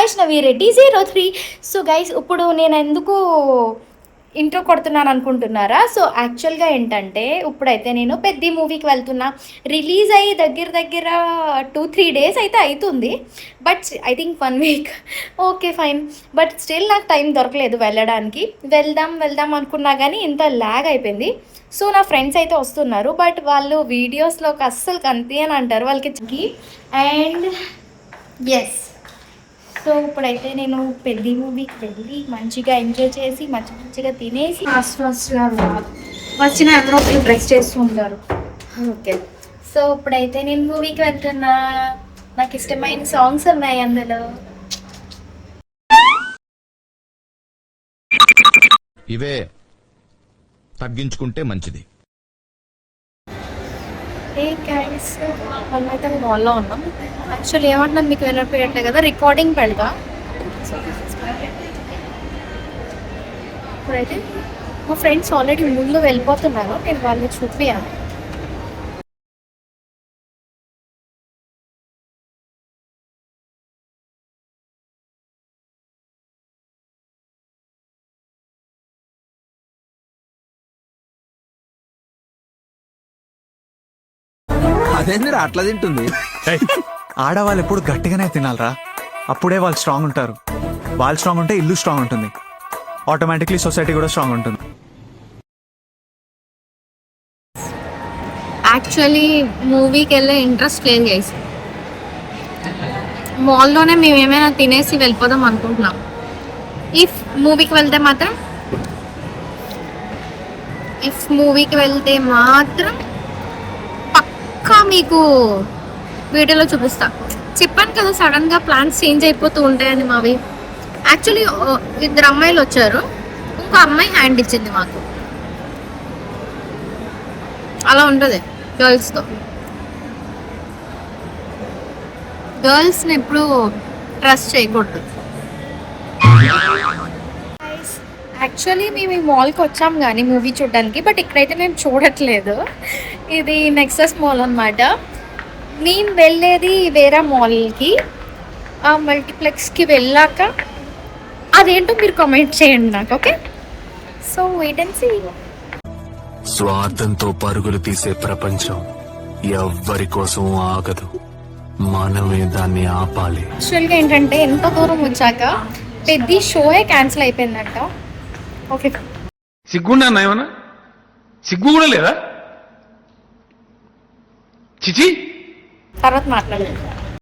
Vaishnavi Reddy 03. So guys, ఇప్పుడు నేను ఎందుకు ఇంట్రో కొడుతున్నాను అనుకుంటున్నారా? సో యాక్చువల్గా ఏంటంటే, ఇప్పుడైతే నేను పెద్ద మూవీకి వెళ్తున్నా. రిలీజ్ అయ్యి దగ్గర 2-3 డేస్ అయితే అవుతుంది. But I think 1 week. Okay fine. But still నాకు టైం దొరకలేదు వెళ్ళడానికి. వెళ్దాం అనుకున్నా కానీ ఇంత ల్యాగ్ అయిపోయింది. సో నా ఫ్రెండ్స్ అయితే వస్తున్నారు, బట్ వాళ్ళు వీడియోస్లోకి అస్సలు కనిపించని అంటారు వాళ్ళకి. అండ్ ఎస్, సో ఇప్పుడైతే నేను పెళ్లి మూవీకి వెళ్ళి మంచిగా ఎంజాయ్ చేసి మంచిగా తినేసి వచ్చిన అందరూ డ్రెస్ చేస్తూ ఉంటారు. ఓకే, సో ఇప్పుడైతే నేను మూవీకి వెళ్తున్నా. నాకు ఇష్టమైన సాంగ్స్ ఉన్నాయి అందులో. ఇవే తగ్గించుకుంటే మంచిది. మనమైతే మాల్లో ఉన్నాం. యాక్చువల్లీ ఏమంటున్నాను మీకు వినకపోయట్లే కదా, రికార్డింగ్ పెడతా. ఇప్పుడైతే మా ఫ్రెండ్స్ ఆల్రెడీ ముందు వెళ్ళిపోతున్నారు, నేను వాళ్ళని చూపియాను. అదేందిరా అట్లా తింటుంది? ఆడవాళ్ళు ఎప్పుడు గట్టిగానే తినాలరా, అప్పుడే వాళ్ళు స్ట్రాంగ్ ఉంటారు. వాళ్ళు స్ట్రాంగ్ ఉంటే ఇల్లు స్ట్రాంగ్ ఉంటుంది, ఆటోమేటిక్లీ సొసైటీ కూడా స్ట్రాంగ్ ఉంటుంది. యాక్చువల్లీ మూవీకి వెళ్ళే ఇంట్రెస్ట్ లేదు గైస్. మాల్లోనే మేము ఏమైనా తినేసి వెళ్ళిపోదాం అనుకుంటున్నాం. ఇఫ్ మూవీకి వెళ్తే మాత్రం పక్కా మీకు వీడియోలో చూపిస్తా. చెప్పాను కదా, సడన్గా ప్లాన్స్ చేంజ్ అయిపోతూ ఉంటాయని మావి. యాక్చువల్లీ 2 అమ్మాయిలు వచ్చారు, ఇంకో అమ్మాయి హ్యాండ్ ఇచ్చింది మాకు. అలా ఉంటుంది గర్ల్స్తో. గర్ల్స్ని ఎప్పుడు ట్రస్ట్ చేయకూడదు. యాక్చువల్లీ మేము ఈ మాల్కి వచ్చాం కానీ మూవీ చూడడానికి, బట్ ఇక్కడైతే నేను చూడట్లేదు. ఇది నెక్సస్ మాల్ అనమాట. నేను వెళ్ళేది వేరే మాల్కి. ఆ మల్టీప్లెక్స్కి వెళ్ళాక అదేంటో మీరు కామెంట్ చేయండి నాకు. Okay, so wait and see. స్వార్థంతో పరుగులు తీసే ప్రపంచం ఎవ్వరి కోసం ఆగదు, మనమే దాన్ని ఆపాలి. యాక్చువల్గా ఏంటంటే, ఎంత దూరం వచ్చాక పెద్ద షోయే క్యాన్సిల్ అయిపోయిందంట. ఓకే, సిగ్గుండా ఏమన్నా? సిగ్గు కూడా లేదా? చిచి, తర్వాత మాట్లాడలేదు.